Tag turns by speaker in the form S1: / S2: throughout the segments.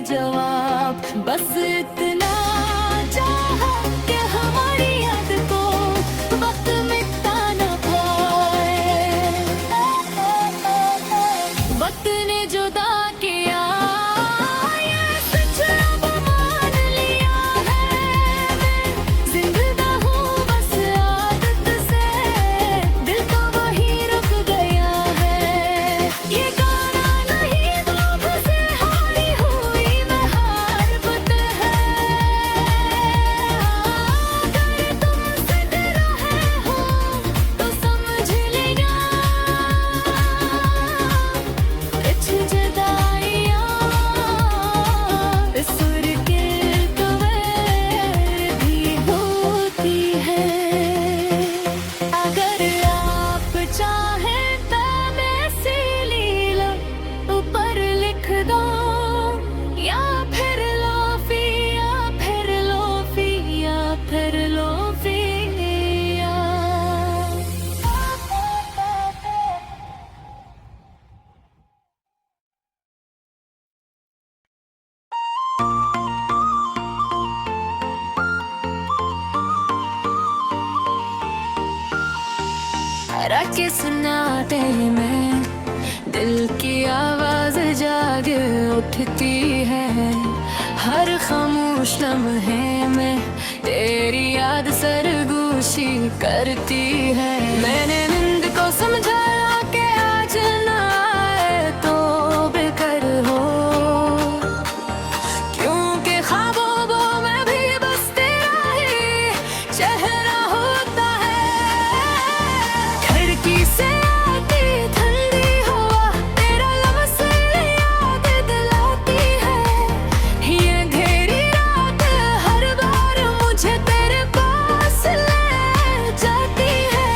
S1: जवाब, बस इतना चाहा कि हमारी याद को वक्त मिटा न पाए। वक्त ने जुदा किया ये सच अब मान लिया है। मैं जिंदा हूँ बस आदत से, दिल तो वही रुक गया है। ये गाना नहीं ख्वाब से हारी हुई मैं हारत है। अगर तुमसे डरा है हो तो समझ लेना, कुछ जुदाइयाँ सुर के कवर भी होती है। अगर आप चाहें तो मैं सी लीला ऊपर लिख दो, या फिर लोफी, या फिर लोफी, या फिर लोफिया। रात सुनाते में दिल की आवाज जाग उठती है। हर खामोश लम्हे में तेरी याद सरगोशी करती है। मैंने नींद को समझाया कि आज ना आए तो बेकर हो, क्योंकि ख्वाबों में भी बस तेरा ही चेहरा होता है। खिड़की से आती ठंडी हवा तेरा लफ्ज़ याद दिलाती है। ये अंधेरी रात हर बार मुझे तेरे पास ले जाती है।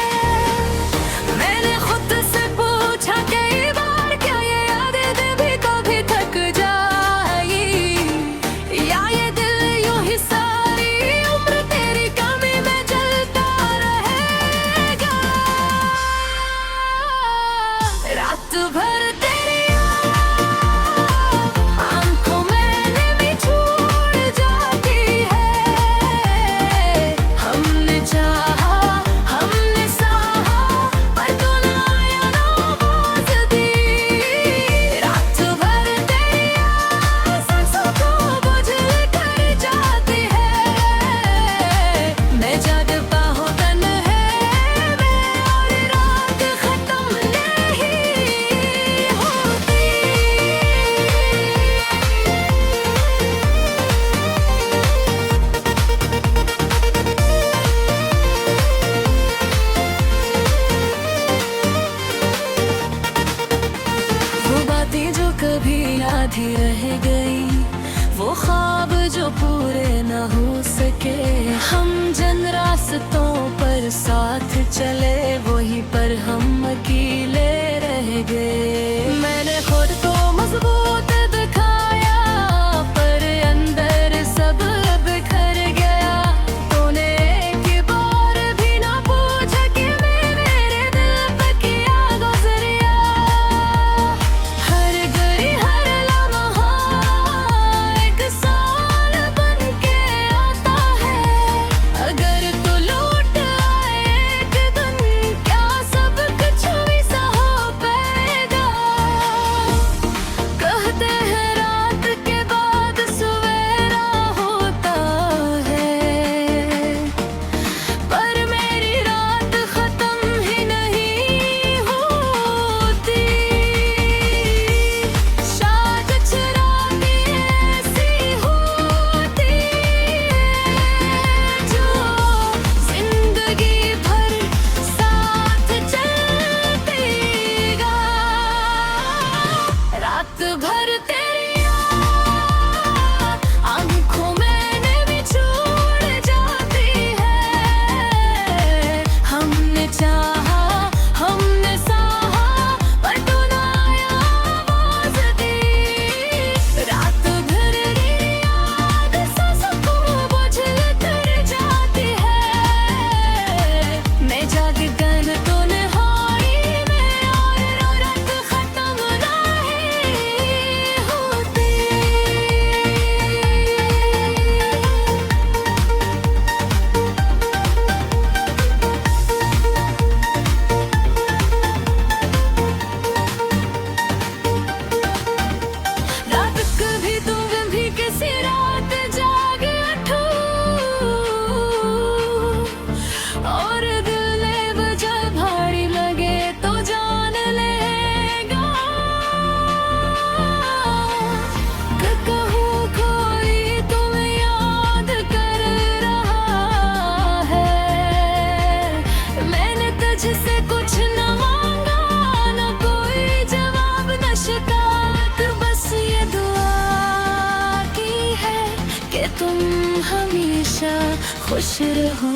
S1: खुश रहो।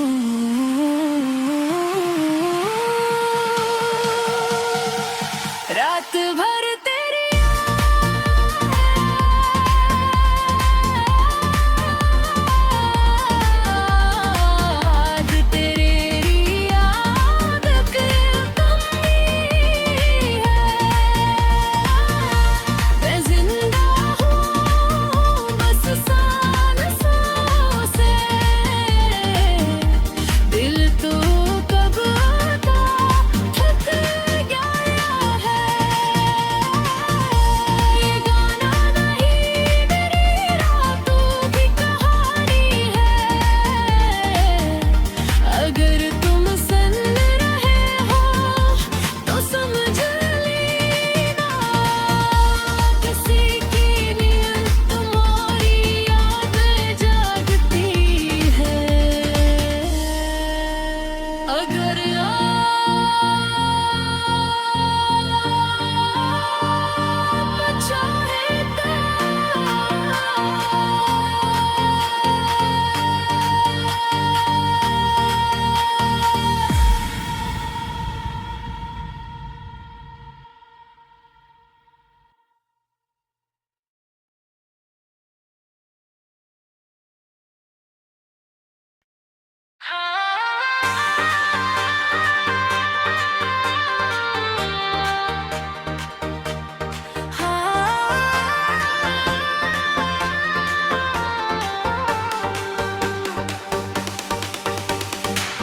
S1: रात भर तेरी याद, तेरी याद की कमी है। मैं जिंदा हूँ बस सांसों से, दिल तो कब का थक गया है। ये गाना नहीं मेरी रातों की कहानी है। अगर तुम सुन रहे हो तो समझ लेना, किसी की नींद तुम्हारी याद जागती है। अगर आप चाहे तो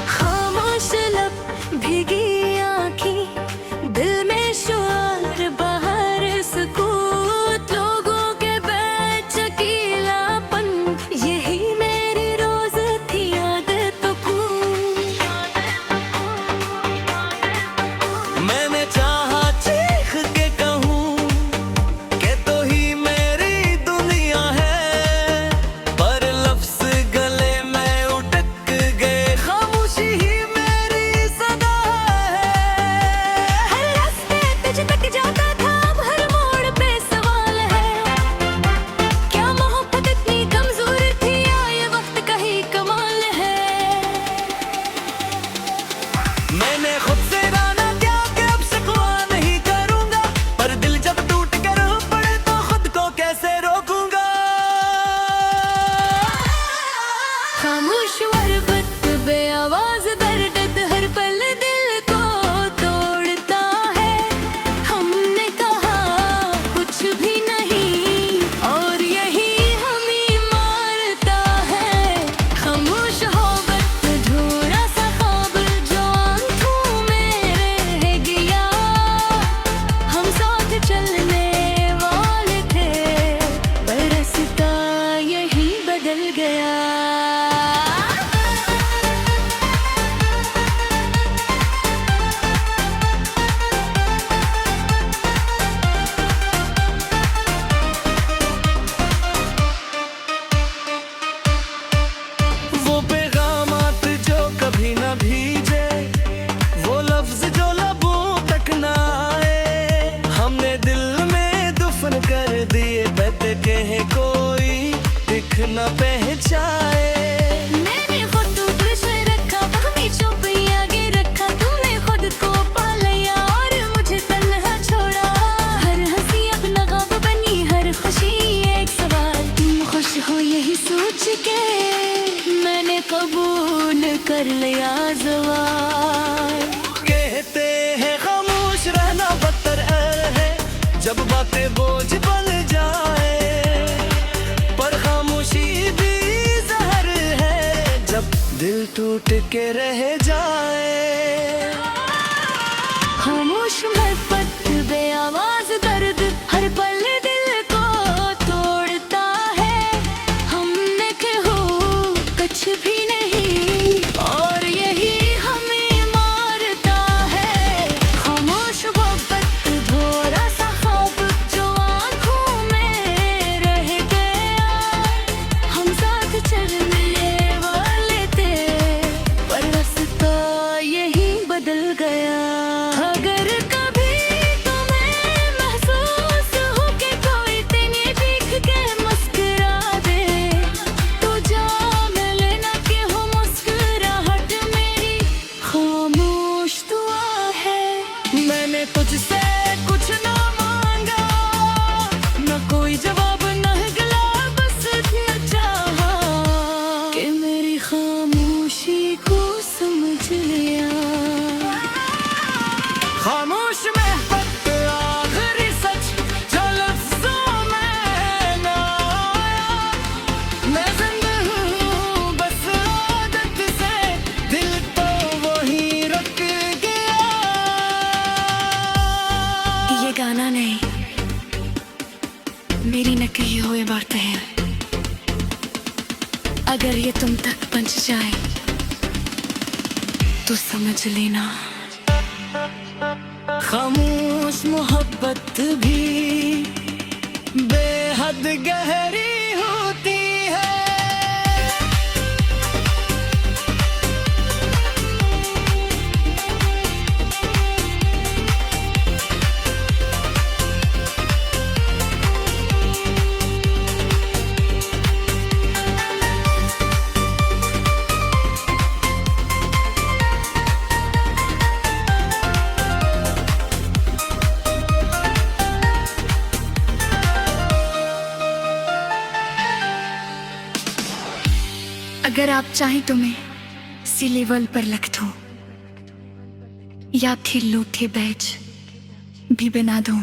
S1: खामोश लब, भीगी आँखें, दिल में शुआर, बाहर सुकूत, लोगों के बीच अकेलापन, यही मेरी रोज थी आदतों को।
S2: मैंने चाहा चीख के कहूँ कि तो ही मेरी दुनिया है, पर लफ्ज़ गले में उटक गए, खामोशी ही मेरी सदा है।
S1: हर रास्ते तुझ तक जाता था, अब हर मोड़ पे सवाल है। क्या मोहब्बत इतनी कमजोर थी या ये वक्त का ही कमाल है?
S2: मैंने खुद से राना क्या कि अब शिकवा नहीं करूँगा, पर दिल जब टूट कर पड़े तो खुद को कैसे रोकूंगा।
S1: खामोश वरबत बे आवाज दर्द हर पल दिल को तोड़ता है। हमने कहा कुछ भी नहीं और यही हमें मारता है। खामोश हो वक्त अधूरा सा ख्वाब जो आंखों में रह गया। हम साथ चलने वाले थे, पर रास्ता यही बदल गया।
S2: वो पैगामात जो कभी न भीजे, वो लफ्ज जो लबों तक न आए, हमने दिल में दफन कर दिए, बत के हैं कोई दिख न पहचाए।
S1: मैंने खुद तुझ में रखा, हमें चुप आगे रखा, तुमने खुद को पा लिया और मुझे तन्हा छोड़ा। हर हंसी अपना ख्वाब बनी, हर खुशी एक सवाल। तुम खुश हो यही सोच के मैंने कबूल कर लिया ज़वाल।
S2: कहते हैं खामोश रहना बदतर है, जब बातें बोझ बन जाए, पर खामोशी भी जहर है, जब दिल टूट के रह जाए।
S1: खामोश मोहब्बत बे आवाज दर्द हर पल दिल को तोड़ता है। हमने कहो कुछ भी नहीं और यही हमें मारता है। खामोश मोहब्बत भोरा सा ख्वाब जो आंखों में रह गया। हम साथ चलने वाले थे, पर रास्ता ये मुझसे कुछ ना मांगा, न कोई जवाब न गला, बस इतना चाहा कि मेरी खामोशी को समझ लिया।
S2: खामोश मोहब्बत आखिरी सच जो लफ्ज़ों में ना आया। मैं जिंदा हूँ बस आदत से, दिल तो वही रुक गया।
S1: ये गाना नहीं, मेरी न कही हुए बातें हैं। अगर ये तुम तक पहुंच जाए तो समझ लेना।
S2: खामोश मोहब्बत भी बेहद गहरी होती है।
S1: अगर आप चाहें तो मैं इसी लेवल पर लिख दूं, या फिर लूठे बैच भी बना दूं।